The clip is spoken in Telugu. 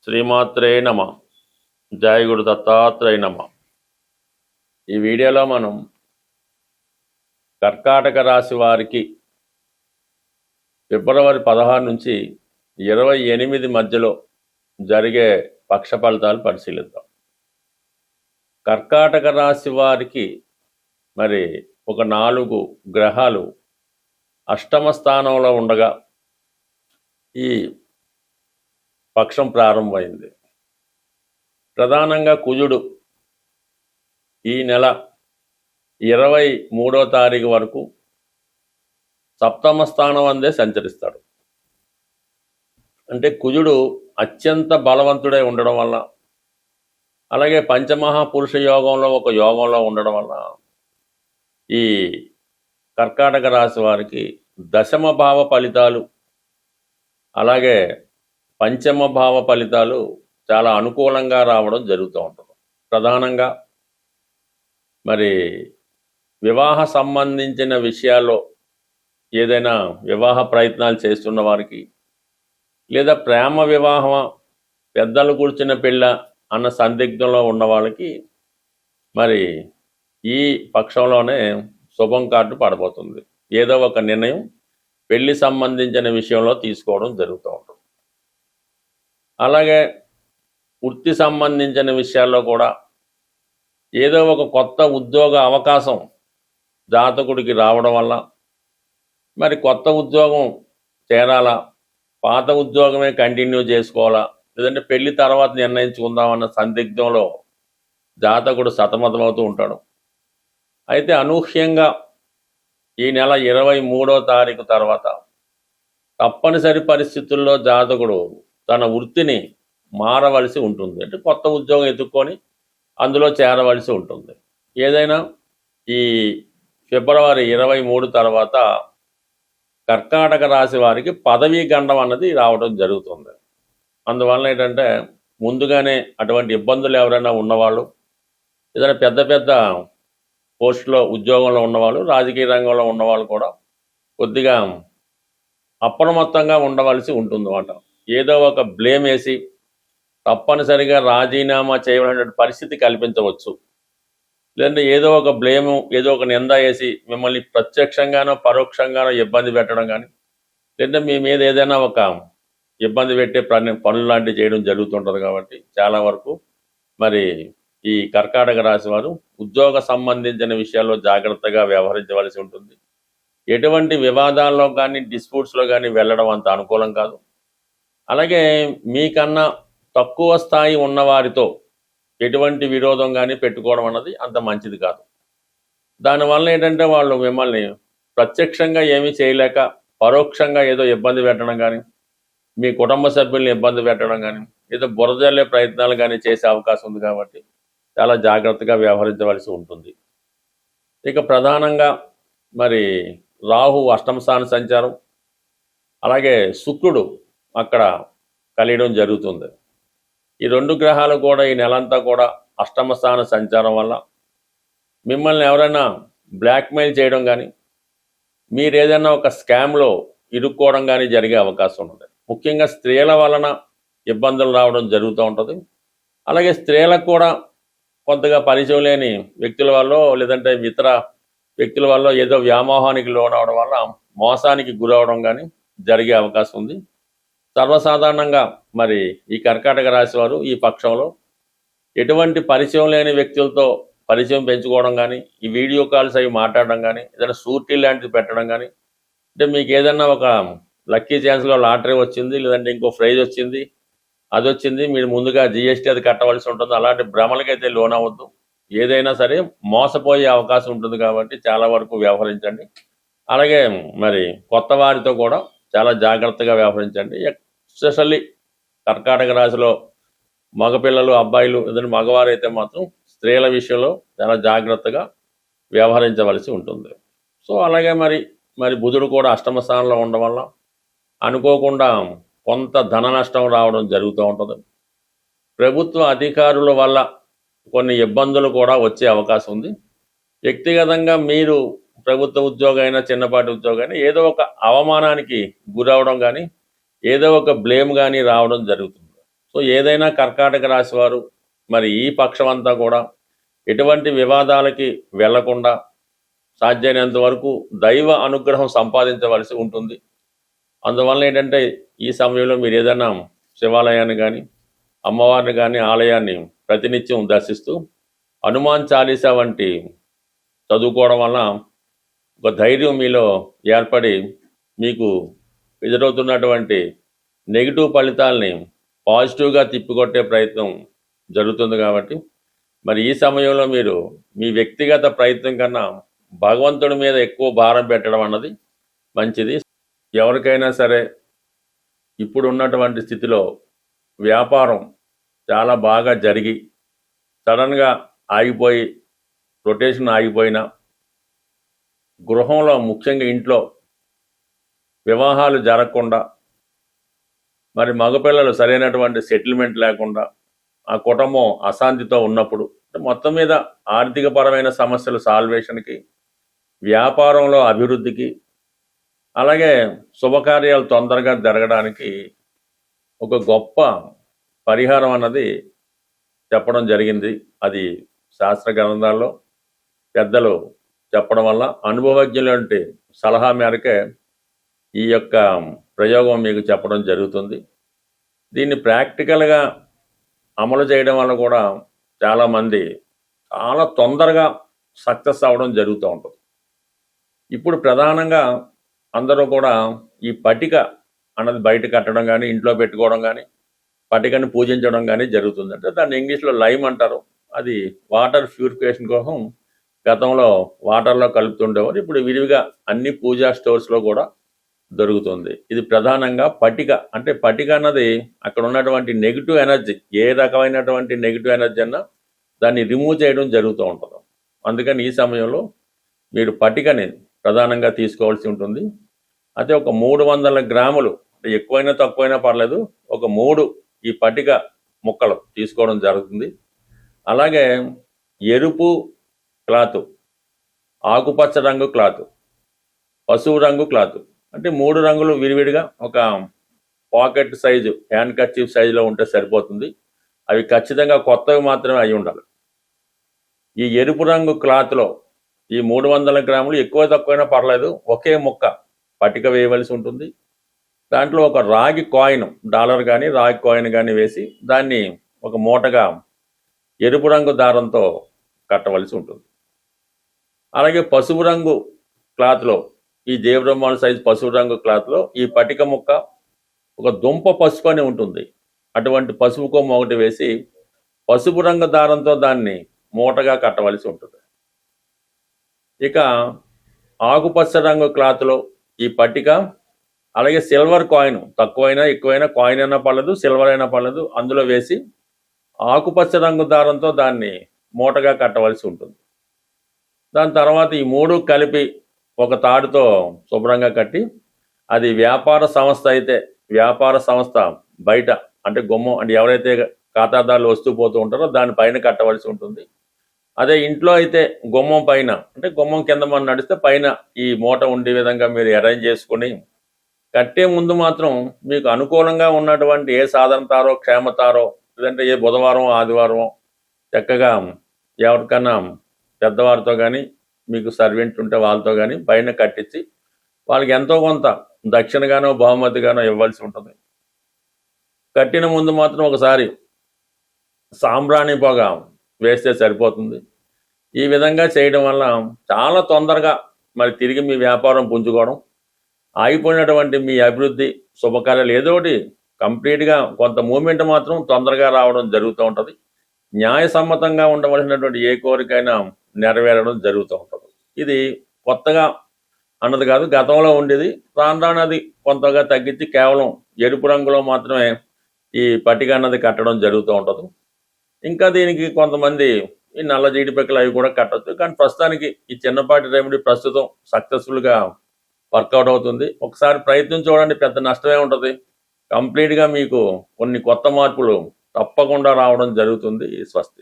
శ్రీమాత్రే నమ. జయ గురు దత్తాత్రేయ నమ. ఈ వీడియోలో మనం కర్కాటక రాశి వారికి ఫిబ్రవరి 16 నుంచి 28 మధ్యలో జరిగే పక్ష ఫలితాలు పరిశీలిద్దాం. కర్కాటక రాశి వారికి మరి ఒక 4 గ్రహాలు అష్టమ స్థానంలో ఉండగా ఈ పక్షం ప్రారంభమైంది. ప్రధానంగా కుజుడు ఈ నెల 23వ తారీఖు వరకు సప్తమ స్థానం అందే సంచరిస్తాడు. అంటే కుజుడు అత్యంత బలవంతుడై ఉండడం వల్ల, అలాగే పంచమహాపురుష యోగంలో ఒక యోగంలో ఉండడం వల్ల ఈ కర్కాటక రాశి వారికి దశమ భావ ఫలితాలు అలాగే పంచమ భావ ఫలితాలు చాలా అనుకూలంగా రావడం జరుగుతూ ఉంటుంది. ప్రధానంగా మరి వివాహ సంబంధించిన విషయాల్లో ఏదైనా వివాహ ప్రయత్నాలు చేస్తున్న వారికి, లేదా ప్రేమ వివాహం పెద్దలు కూర్చున్న పెళ్ళ అన్న సందిగ్ధంలో ఉన్న వాళ్ళకి మరి ఈ పక్షంలోనే శుభం కార్డు పడబోతుంది. ఏదో ఒక నిర్ణయం పెళ్లి సంబంధించిన విషయంలో తీసుకోవడం జరుగుతూ ఉంటుంది. అలాగే వృత్తి సంబంధించిన విషయాల్లో కూడా ఏదో ఒక కొత్త ఉద్యోగ అవకాశం జాతకుడికి రావడం వల్ల మరి కొత్త ఉద్యోగం చేరాలా, పాత ఉద్యోగమే కంటిన్యూ చేసుకోవాలా, లేదంటే పెళ్లి తర్వాత నిర్ణయించుకుందామన్న సందిగ్ధంలో జాతకుడు సతమతమవుతూ ఉంటాడు. అయితే అనూహ్యంగా ఈ నెల 23వ తారీఖు తర్వాత తప్పనిసరి పరిస్థితుల్లో జాతకుడు తన వృత్తిని మారవలసి ఉంటుంది. అంటే కొత్త ఉద్యోగం ఎత్తుక్కొని అందులో చేరవలసి ఉంటుంది. ఏదైనా ఈ ఫిబ్రవరి 23 తర్వాత కర్కాటక రాశి వారికి పదవీ గండం అన్నది రావడం జరుగుతుంది. అందువల్ల ఏంటంటే ముందుగానే అటువంటి ఇబ్బందులు ఎవరైనా ఉన్నవాళ్ళు, ఏదైనా పెద్ద పెద్ద పోస్టులో ఉద్యోగంలో ఉన్నవాళ్ళు, రాజకీయ రంగంలో ఉన్నవాళ్ళు కూడా కొద్దిగా అప్రమత్తంగా ఉండవలసి ఉంటుందన్నమాట. ఏదో ఒక బ్లేమ్ వేసి తప్పనిసరిగా రాజీనామా చేయవలసిన పరిస్థితి కల్పించవచ్చు. లేదంటే ఏదో ఒక బ్లేము, ఏదో ఒక నింద వేసి మిమ్మల్ని ప్రత్యక్షంగానో పరోక్షంగానో ఇబ్బంది పెట్టడం కానీ, లేదంటే మీ మీద ఏదైనా ఒక ఇబ్బంది పెట్టే పనులు లాంటివి చేయడం జరుగుతుంటుంది. కాబట్టి చాలా వరకు మరి ఈ కర్కాటక రాశి వారు ఉద్యోగ సంబంధించిన విషయాల్లో జాగ్రత్తగా వ్యవహరించవలసి ఉంటుంది. ఎటువంటి వివాదాల్లో కానీ డిస్ప్యూట్స్లో కానీ వెళ్ళడం అంత అనుకూలం కాదు. అలాగే మీకన్నా తక్కువ స్థాయి ఉన్నవారితో ఎటువంటి విరోధం కానీ పెట్టుకోవడం అన్నది అంత మంచిది కాదు. దానివల్ల ఏంటంటే వాళ్ళు మిమ్మల్ని ప్రత్యక్షంగా ఏమీ చేయలేక పరోక్షంగా ఏదో ఇబ్బంది పెట్టడం కానీ, మీ కుటుంబ సభ్యుల్ని ఇబ్బంది పెట్టడం కానీ, ఏదో బురదల్లే ప్రయత్నాలు కానీ చేసే అవకాశం ఉంది. కాబట్టి చాలా జాగ్రత్తగా వ్యవహరించవలసి ఉంటుంది. ఇక ప్రధానంగా మరి రాహు అష్టమ స్థాన సంచారం, అలాగే శుక్రుడు అక్కడ కలియడం జరుగుతుంది. ఈ 2 గ్రహాలు కూడా ఈ నెలంతా కూడా అష్టమ స్థాన సంచారం వల్ల మిమ్మల్ని ఎవరైనా బ్లాక్మెయిల్ చేయడం కానీ, మీరు ఏదైనా ఒక స్కామ్లో ఇరుక్కోవడం కానీ జరిగే అవకాశం ఉంటుంది. ముఖ్యంగా స్త్రీల వలన ఇబ్బందులు రావడం జరుగుతూ ఉంటుంది. అలాగే స్త్రీలకు కూడా కొంతగా పరిచయం లేని వ్యక్తుల వల్ల, లేదంటే ఇతర వ్యక్తుల వల్ల ఏదో వ్యామోహానికి లోనవడం వల్ల మోసానికి గురవడం కానీ జరిగే అవకాశం ఉంది. సర్వసాధారణంగా మరి ఈ కర్కాటక రాశి వారు ఈ పక్షంలో ఎటువంటి పరిచయం లేని వ్యక్తులతో పరిచయం పెంచుకోవడం కానీ, ఈ వీడియో కాల్స్ అవి మాట్లాడడం కానీ, ఏదైనా షూరిటీ లాంటిది పెట్టడం కానీ, అంటే మీకు ఏదైనా ఒక లక్కీ ఛాన్స్లో లాటరీ వచ్చింది, లేదంటే ఇంకో ప్రైజ్ వచ్చింది, అది వచ్చింది, మీరు ముందుగా జిఎస్టీ అది కట్టవలసి ఉంటుంది, అలాంటి భ్రమలకైతే లోనవద్దు. ఏదైనా సరే మోసపోయే అవకాశం ఉంటుంది. కాబట్టి చాలా వరకు వ్యవహరించండి. అలాగే మరి కొత్త వారితో కూడా చాలా జాగ్రత్తగా వ్యవహరించండి. ఎస్పెషల్లీ కర్కాటక రాశిలో మగపిల్లలు, అబ్బాయిలు, ఏదైనా మగవారు అయితే మాత్రం స్త్రీల విషయంలో చాలా జాగ్రత్తగా వ్యవహరించవలసి ఉంటుంది. సో అలాగే మరి బుధుడు కూడా అష్టమ స్థానంలో ఉండడం వల్ల అనుకోకుండా కొంత ధన నష్టం రావడం జరుగుతూ ఉంటుంది. ప్రభుత్వ అధికారుల వల్ల కొన్ని ఇబ్బందులు కూడా వచ్చే అవకాశం ఉంది. వ్యక్తిగతంగా మీరు ప్రభుత్వ ఉద్యోగం అయినా, చిన్నపాటి ఉద్యోగం అయినా ఏదో ఒక అవమానానికి గురవడం కానీ, ఏదో ఒక బ్లేమ్ కానీ రావడం జరుగుతుంది. సో ఏదైనా కర్కాటక రాశి వారు మరి ఈ పక్షం అంతా కూడా ఎటువంటి వివాదాలకి వెళ్లకుండా సాధ్యమైనంత వరకు దైవ అనుగ్రహం సంపాదించవలసి ఉంటుంది. అందువల్ల ఏంటంటే ఈ సమయంలో మీరు ఏదైనా శివాలయాన్ని కానీ అమ్మవారిని కానీ ఆలయాన్ని ప్రతినిత్యం దర్శిస్తూ హనుమాన్ చాలీసా వంటి చదువుకోవడం వల్ల ఒక ధైర్యం మీలో ఏర్పడి మీకు ఎదురవుతున్నటువంటి నెగిటివ్ ఫలితాలని పాజిటివ్గా తిప్పికొట్టే ప్రయత్నం జరుగుతుంది. కాబట్టి మరి ఈ సమయంలో మీరు మీ వ్యక్తిగత ప్రయత్నం కన్నా భగవంతుడి మీద ఎక్కువ భారం పెట్టడం అన్నది మంచిది. ఎవరికైనా సరే ఇప్పుడు ఉన్నటువంటి స్థితిలో వ్యాపారం చాలా బాగా జరిగి సడన్గా ఆగిపోయి రొటేషన్ ఆగిపోయినా, గృహంలో ముఖ్యంగా ఇంట్లో వివాహాలు జరగకుండా, మరి మగపిల్లలు సరైనటువంటి సెటిల్మెంట్ లేకుండా ఆ కుటుంబం అశాంతితో ఉన్నప్పుడు మొత్తం మీద ఆర్థికపరమైన సమస్యల సాల్వేషన్కి, వ్యాపారంలో అభివృద్ధికి, అలాగే శుభకార్యాలు తొందరగా జరగడానికి ఒక గొప్ప పరిహారం అన్నది చెప్పడం జరిగింది. అది శాస్త్ర గ్రంథాల్లో పెద్దలు చెప్పడం వల్ల అనుభవజ్ఞులంటే సలహా మేరకే ఈ యొక్క ప్రయోగం మీకు చెప్పడం జరుగుతుంది. దీన్ని ప్రాక్టికల్గా అమలు చేయడం వల్ల కూడా చాలామంది చాలా తొందరగా సక్సెస్ అవ్వడం జరుగుతూ ఉంటుంది. ఇప్పుడు ప్రధానంగా అందరూ కూడా ఈ పటిక అన్నది బయట కట్టడం కానీ, ఇంట్లో పెట్టుకోవడం కానీ, పటికని పూజించడం కానీ జరుగుతుంది. అంటే దాన్ని ఇంగ్లీష్లో లైమ్ అంటారు. అది వాటర్ ప్యూరిఫికేషన్ కోసం గతంలో వాటర్లో కలుపుతుండేవారు. ఇప్పుడు విరివిగా అన్ని పూజా స్టోర్స్లో కూడా దొరుకుతుంది. ఇది ప్రధానంగా పటిక. అంటే పటిక అన్నది అక్కడ ఉన్నటువంటి నెగిటివ్ ఎనర్జీ, ఏ రకమైనటువంటి నెగిటివ్ ఎనర్జీ అన్నా దాన్ని రిమూవ్ చేయడం జరుగుతూ ఉంటుంది. అందుకని ఈ సమయంలో మీరు పటికని ప్రధానంగా తీసుకోవాల్సి ఉంటుంది. అయితే ఒక 300 గ్రాములు, అంటే ఎక్కువైనా తక్కువైనా పర్లేదు, ఒక 3 ఈ పటిక ముక్కలు తీసుకోవడం జరుగుతుంది. అలాగే ఎరుపు క్లాత్, ఆకుపచ్చ రంగు క్లాత్, పసుపు రంగు క్లాత్, అంటే 3 రంగులు విడివిడిగా ఒక పాకెట్ సైజు, హ్యాండ్ కర్చీఫ్ సైజులో ఉంటే సరిపోతుంది. అవి ఖచ్చితంగా కొత్తవి మాత్రమే అయి ఉండాలి. ఈ ఎరుపు రంగు క్లాత్లో ఈ 300 గ్రాములు ఎక్కువ తక్కువైనా పర్లేదు, ఒకే ముక్క పటిక వేయవలసి ఉంటుంది. దాంట్లో ఒక రాగి కాయిన్, డాలర్ కానీ రాగి కాయిన్ కానీ వేసి దాన్ని ఒక మూటగా ఎరుపు రంగు దారంతో కట్టవలసి ఉంటుంది. అలాగే పసుపు రంగు క్లాత్లో, ఈ జీవబ్రహ్మాల సైజు పసుపు రంగు క్లాత్లో ఈ పటిక ముక్క, ఒక దుంప పసుపు అని ఉంటుంది, అటువంటి పసుపు కొమ్మ ఒకటి వేసి పసుపు రంగు దారంతో దాన్ని మూటగా కట్టవలసి ఉంటుంది. ఇక ఆకుపచ్చ రంగు క్లాత్లో ఈ పట్టిక, అలాగే సిల్వర్ కాయిన్, తక్కువైనా ఎక్కువైనా కాయిన్ అయినా పర్లేదు, సిల్వర్ అయినా పర్లేదు, అందులో వేసి ఆకుపచ్చ రంగు దారంతో దాన్ని మూటగా కట్టవలసి ఉంటుంది. దాని తర్వాత ఈ 3 కలిపి ఒక తాడుతో శుభ్రంగా కట్టి, అది వ్యాపార సంస్థ అయితే వ్యాపార సంస్థ బయట, అంటే గుమ్మం, అంటే ఎవరైతే ఖాతాదారులు వస్తూ పోతూ ఉంటారో దానిపైన కట్టవలసి ఉంటుంది. అదే ఇంట్లో అయితే గుమ్మం పైన, అంటే గుమ్మం కింద మనం నడిస్తే పైన ఈ మూట ఉండే విధంగా మీరు అరేంజ్ చేసుకుని కట్టే ముందు మాత్రం మీకు అనుకూలంగా ఉన్నటువంటి ఏ సాధనతారో, క్షేమతారో, లేదంటే ఏ బుధవారం ఆదివారం చక్కగా ఎవరికన్నా పెద్దవారితో కానీ, మీకు సర్వెంట్ ఉంటే వాళ్ళతో కానీ పైన కట్టించి వాళ్ళకి ఎంతో కొంత దక్షిణగానో బహుమతిగానో ఇవ్వాల్సి ఉంటుంది. కట్టిన ముందు మాత్రం ఒకసారి సాంబ్రాణి పొగ వేస్తే సరిపోతుంది. ఈ విధంగా చేయడం వల్ల చాలా తొందరగా మరి తిరిగి మీ వ్యాపారం పుంజుకోవడం, ఆగిపోయినటువంటి మీ అభివృద్ధి, శుభకార్యాలు ఏదో ఒకటి కంప్లీట్గా కొంత మూమెంట్ మాత్రం తొందరగా రావడం జరుగుతూ ఉంటుంది. న్యాయసమ్మతంగా ఉండవలసినటువంటి ఏ కోరికైనా నెరవేరడం జరుగుతూ ఉంటుంది. ఇది కొత్తగా అన్నది కాదు, గతంలో ఉండేది. రాను రాను అది కొంతగా తగ్గించి కేవలం ఎరుపు రంగులో మాత్రమే ఈ పట్టిక అన్నది కట్టడం జరుగుతూ ఉంటుంది. ఇంకా దీనికి కొంతమంది ఈ నల్ల జీడిపక్కలు అవి కూడా కట్టచ్చు. కానీ ప్రస్తుతానికి ఈ చిన్నపాటి రెమెడీ ప్రస్తుతం సక్సెస్ఫుల్గా వర్కౌట్ అవుతుంది. ఒకసారి ప్రయత్నం చూడండి, పెద్ద నష్టమే ఉంటుంది. కంప్లీట్గా మీకు కొన్ని కొత్త మార్పులు తప్పకుండా రావడం జరుగుతుంది. స్వస్తి.